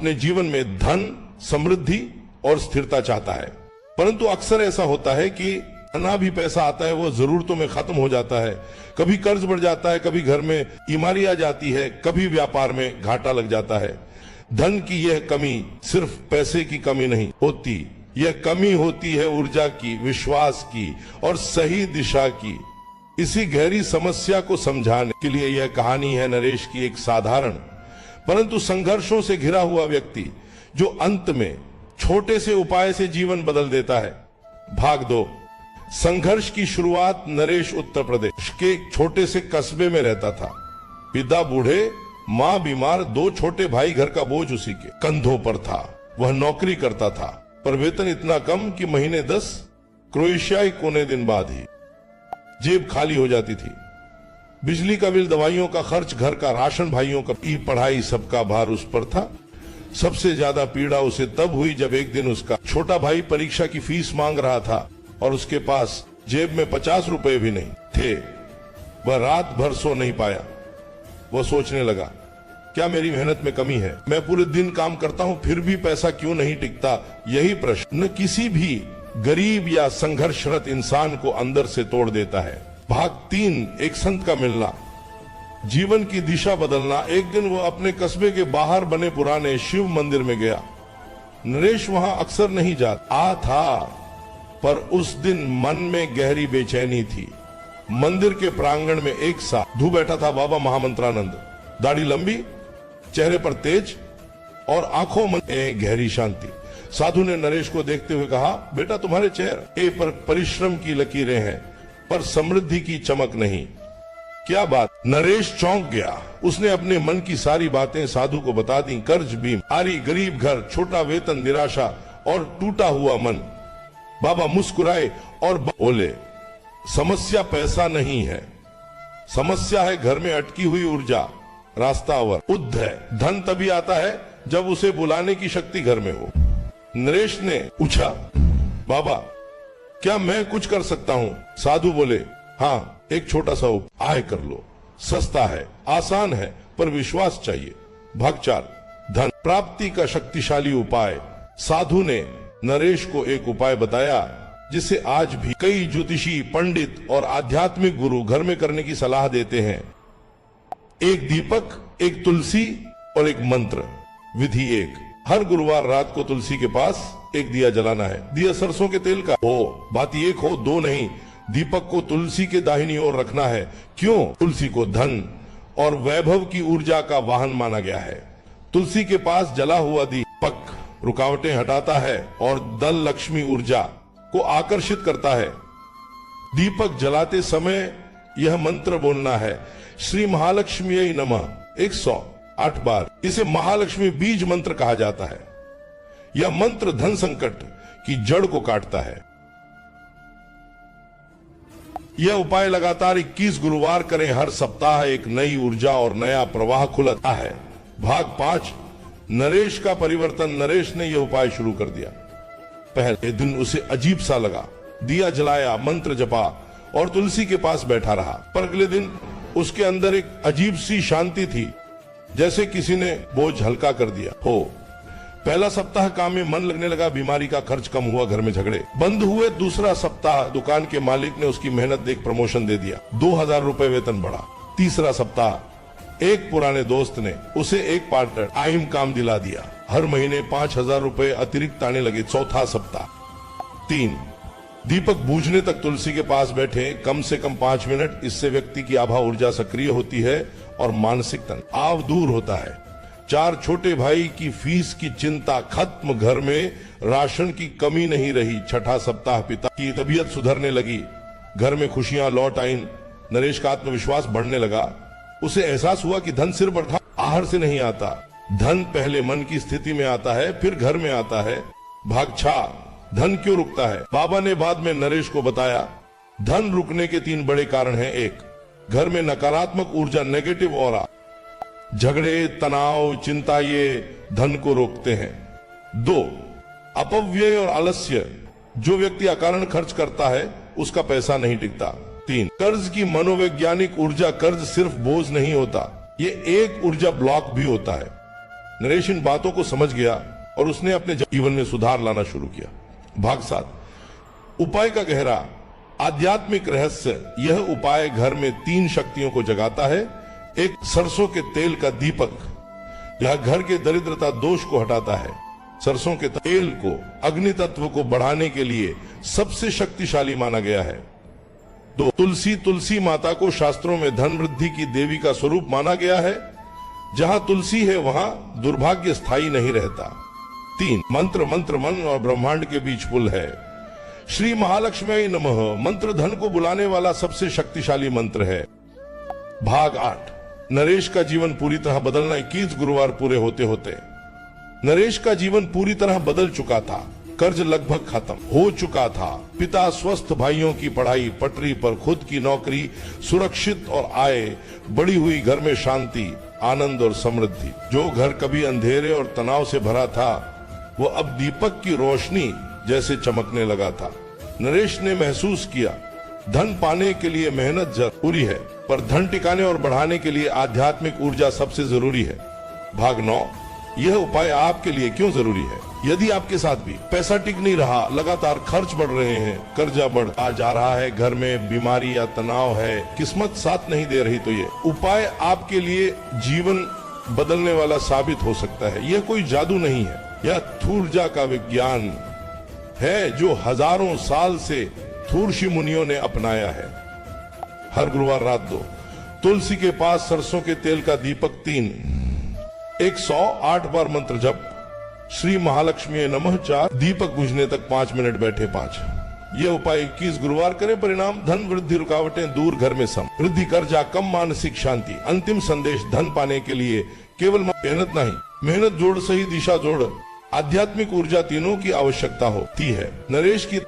अपने जीवन में धन, समृद्धि और स्थिरता चाहता है, परंतु अक्सर ऐसा होता है कि ना भी पैसा आता है वो जरूरतों में खत्म हो जाता है। कभी कर्ज बढ़ जाता है, कभी घर में बीमारी आ जाती है, कभी व्यापार में घाटा लग जाता है। धन की यह कमी सिर्फ पैसे की कमी नहीं होती, यह कमी होती है ऊर्जा की, विश्वास की और सही दिशा की। इसी गहरी समस्या को समझाने के लिए यह कहानी है नरेश की एक साधारण परंतु संघर्षों से घिरा हुआ व्यक्ति जो अंत में छोटे से उपाय से जीवन बदल देता है। भाग 2। संघर्ष की शुरुआत नरेश उत्तर प्रदेश के एक छोटे से कस्बे में रहता था। पिता बूढ़े, माँ बीमार, 2 छोटे भाई, घर का बोझ उसी के कंधों पर था। वह नौकरी करता था पर वेतन इतना कम कि महीने 10 क्रोएशियाई कोने दिन बाद ही जेब खाली हो जाती थी। बिजली का बिल, दवाइयों का खर्च, घर का राशन, भाइयों का पढ़ाई, सबका भार उस पर था। सबसे ज्यादा पीड़ा उसे तब हुई जब एक दिन उसका छोटा भाई परीक्षा की फीस मांग रहा था और उसके पास जेब में 50 रुपए भी नहीं थे। वह रात भर सो नहीं पाया। वह सोचने लगा, क्या मेरी मेहनत में कमी है? मैं पूरे दिन काम करता हूँ फिर भी पैसा क्यों नहीं टिकता? यही प्रश्न किसी भी गरीब या संघर्षरत इंसान को अंदर से तोड़ देता है। भाग 3। एक संत का मिलना, जीवन की दिशा बदलना। एक दिन वो अपने कस्बे के बाहर बने पुराने शिव मंदिर में गया। नरेश वहां अक्सर नहीं जाता था, पर उस दिन मन में गहरी बेचैनी थी। मंदिर के प्रांगण में एक साधु बैठा था, बाबा महामंत्रानंद। दाढ़ी लंबी, चेहरे पर तेज और आंखों में गहरी शांति। साधु ने नरेश को देखते हुए कहा, बेटा तुम्हारे चेहरे पर परिश्रम की लकीरें हैं पर समृद्धि की चमक नहीं। क्या बात? नरेश चौंक गया। उसने अपने मन की सारी बातें साधु को बता दी। कर्ज, बीमारी, गरीब घर, छोटा वेतन, निराशा और टूटा हुआ मन। बाबा मुस्कुराए और बोले, समस्या पैसा नहीं है, समस्या है घर में अटकी हुई ऊर्जा, रास्ता अवरुद्ध है। धन तभी आता है जब उसे बुलाने की शक्ति घर में हो। नरेश ने पूछा, बाबा क्या मैं कुछ कर सकता हूँ? साधु बोले, हाँ, एक छोटा सा उपाय कर लो। सस्ता है, आसान है, पर विश्वास चाहिए। भाग 4। धन प्राप्ति का शक्तिशाली उपाय। साधु ने नरेश को एक उपाय बताया जिसे आज भी कई ज्योतिषी, पंडित और आध्यात्मिक गुरु घर में करने की सलाह देते हैं। एक दीपक, एक तुलसी और एक मंत्र। विधि 1। हर गुरुवार रात को तुलसी के पास एक दिया जलाना है। दिया सरसों के तेल का हो, बात 1 हो 2 नहीं। दीपक को तुलसी के दाहिनी ओर रखना है। क्यों? तुलसी को धन और वैभव की ऊर्जा का वाहन माना गया है। तुलसी के पास जला हुआ दीपक रुकावटें हटाता है और दल लक्ष्मी ऊर्जा को आकर्षित करता है। दीपक जलाते समय यह मंत्र बोलना है, श्री महालक्ष्मी नमः 108 बार। इसे महालक्ष्मी बीज मंत्र कहा जाता है। यह मंत्र धन संकट की जड़ को काटता है। यह उपाय लगातार 21 गुरुवार करें। हर सप्ताह एक नई ऊर्जा और नया प्रवाह खुलता है। भाग 5। नरेश का परिवर्तन। नरेश ने यह उपाय शुरू कर दिया। पहले दिन उसे अजीब सा लगा। दिया जलाया, मंत्र जपा और तुलसी के पास बैठा रहा, पर अगले दिन उसके अंदर एक अजीब सी शांति थी, जैसे किसी ने बोझ हल्का कर दिया हो। पहला सप्ताह काम में मन लगने लगा। बीमारी का खर्च कम हुआ, घर में झगड़े बंद हुए। दूसरा सप्ताह दुकान के मालिक ने उसकी मेहनत देख प्रमोशन दे दिया, 2000 रुपए वेतन बढ़ा। तीसरा सप्ताह एक पुराने दोस्त ने उसे एक पार्टनर टाइम काम दिला दिया, हर महीने 5000 रुपए अतिरिक्त आने लगे। चौथा सप्ताह 3। दीपक बूझने तक तुलसी के पास बैठे, कम से कम 5 मिनट। इससे व्यक्ति की आभा ऊर्जा सक्रिय होती है और मानसिक तनाव दूर होता है। 4। छोटे भाई की फीस की चिंता खत्म, घर में राशन की कमी नहीं रही। छठा सप्ताह पिता की तबीयत सुधरने लगी, घर में खुशियां लौट आईं। नरेश का आत्मविश्वास बढ़ने लगा। उसे एहसास हुआ कि धन सिर्फ बाहर से नहीं आता, धन पहले मन की स्थिति में आता है, फिर घर में आता है। भाग 6। धन क्यों रुकता है? बाबा ने बाद में नरेश को बताया, धन रुकने के 3 बड़े कारण हैं। 1, घर में नकारात्मक ऊर्जा, नेगेटिव ऑरा, झगड़े, तनाव, चिंता, ये धन को रोकते हैं। 2, अपव्यय और आलस्य, जो व्यक्ति अकारण खर्च करता है उसका पैसा नहीं टिकता। 3, कर्ज की मनोवैज्ञानिक ऊर्जा। कर्ज सिर्फ बोझ नहीं होता, ये एक ऊर्जा ब्लॉक भी होता है। नरेश इन बातों को समझ गया और उसने अपने जीवन में सुधार लाना शुरू किया। भाग 7, उपाय का गहरा आध्यात्मिक रहस्य। यह उपाय घर में 3 शक्तियों को जगाता है। एक, सरसों के तेल का दीपक, यह घर के दरिद्रता दोष को हटाता है। सरसों के तेल को अग्नि तत्व को बढ़ाने के लिए सबसे शक्तिशाली माना गया है। 2, तुलसी माता को शास्त्रों में धन वृद्धि की देवी का स्वरूप माना गया है। जहां तुलसी है वहां दुर्भाग्य स्थायी नहीं रहता। 3, मंत्र मन और ब्रह्मांड के बीच पुल है। श्री महालक्ष्मी नमः मंत्र धन को बुलाने वाला सबसे शक्तिशाली मंत्र है। भाग 8, नरेश का जीवन पूरी तरह बदलना। 21 गुरुवार पूरे होते होते नरेश का जीवन पूरी तरह बदल चुका था। कर्ज लगभग खत्म हो चुका था। पिता स्वस्थ, भाइयों की पढ़ाई पटरी पर, खुद की नौकरी सुरक्षित और आय बढ़ी हुई, घर में शांति, आनंद और समृद्धि। जो घर कभी अंधेरे और तनाव से भरा था वो अब दीपक की रोशनी जैसे चमकने लगा था। नरेश ने महसूस किया धन पाने के लिए मेहनत जरूरी है, पर धन टिकाने और बढ़ाने के लिए आध्यात्मिक ऊर्जा सबसे जरूरी है। भाग 9, यह उपाय आपके लिए क्यों जरूरी है। यदि आपके साथ भी पैसा टिक नहीं रहा, लगातार खर्च बढ़ रहे हैं, कर्जा बढ़ता जा रहा है, घर में बीमारी या तनाव है, किस्मत साथ नहीं दे रही, तो ये उपाय आपके लिए जीवन बदलने वाला साबित हो सकता है। यह कोई जादू नहीं है, यह थूर्जा का विज्ञान है जो हजारों साल से थूर्षि मुनियों ने अपनाया है। हर गुरुवार रात 2, तुलसी के पास सरसों के तेल का दीपक 3, 108 बार मंत्र जप, श्री महालक्ष्मी नमः 4, दीपक बुझने तक 5 मिनट बैठे 5। ये उपाय 21 गुरुवार करें। परिणाम धन वृद्धि, रुकावटें दूर, घर में समृद्धि, कर्जा कम, मानसिक शांति। अंतिम संदेश, धन पाने के लिए केवल मेहनत नहीं, मेहनत जोड़, सही दिशा जोड़, आध्यात्मिक ऊर्जा, तीनों की आवश्यकता होती है। नरेश की